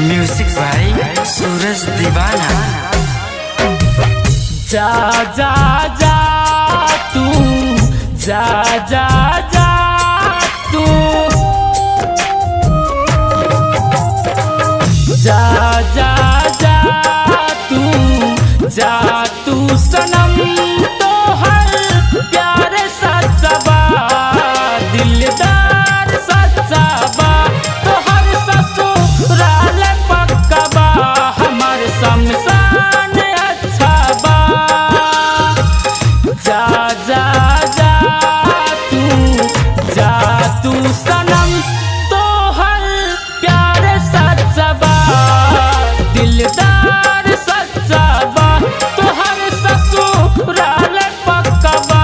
Music भाई सूरज दीवाना। जा जा जा तू, जा जा जा तू, जा जा जा तू, जा तू सनम तो हर प्यार सच्चा बा, दिलदार सच्चा बा, तो हर ससुराल पक्का बा, हमार शमशान अच्छा बा। जा जा जा तू, जा तू सनम तो हर प्यार सच्चा बा, दिलदार सच्चा बा, तो हर ससुराल पक्का बा,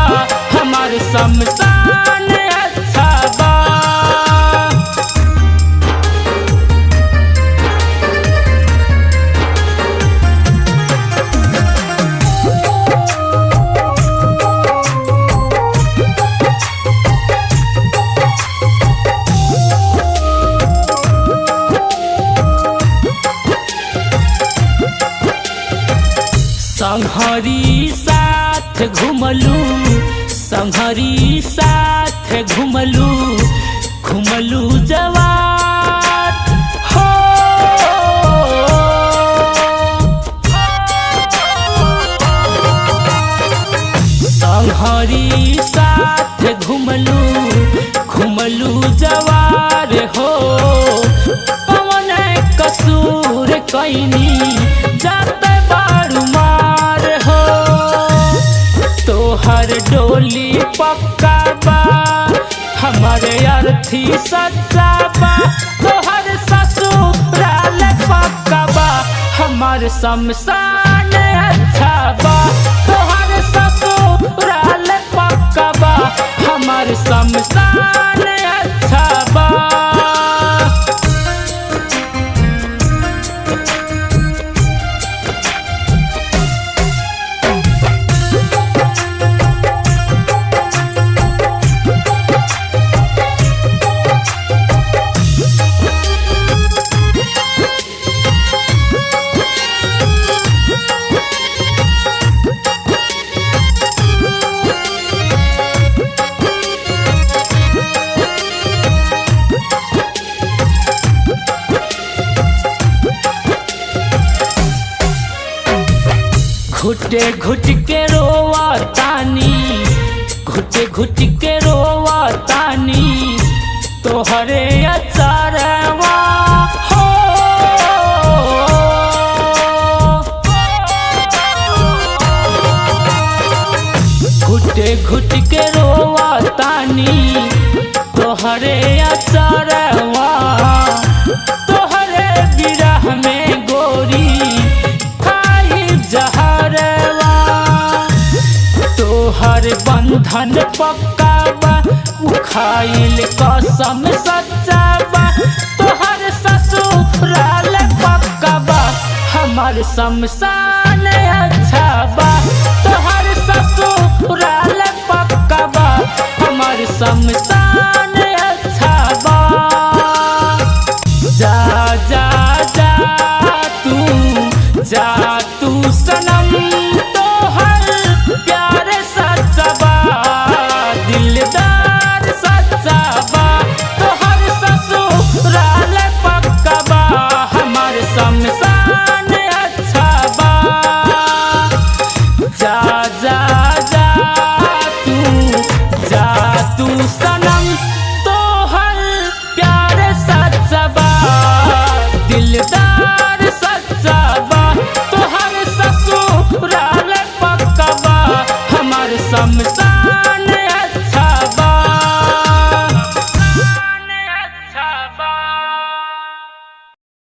हमार शमशान अच्छा बा। संघरी साथ घुमलू, संघरी साथ घुमलू, घुमलू जवान हो, संघरी साथ घुमलू, घुमलू जवार हो, कौन कसूर कैनी जाते बारू मार हो, तोहर डोली पक्का बा, हमारे अर्थी सच्चा बा, तोहर ससुराल पक्का बा, हमार शमशान अच्छा बा, तोहर ससुराल पक्का बा, हमार शमशान अच्छा बा। घुटे घुट के रोवा तानी, घुटे घुट के रोवा तानी, तोहरे अचारवा हो, घुटे घुट के रोवा तानी, तोहरे अचारवा, तोहरे बिरह में गोरी जहरवा, तोहर बंधन पक्का बा, उखाइल कसम सच्चा बा, तोहर ससुराल पक्का बा, हमार शमशान अच्छा बा, तोहर ससुराल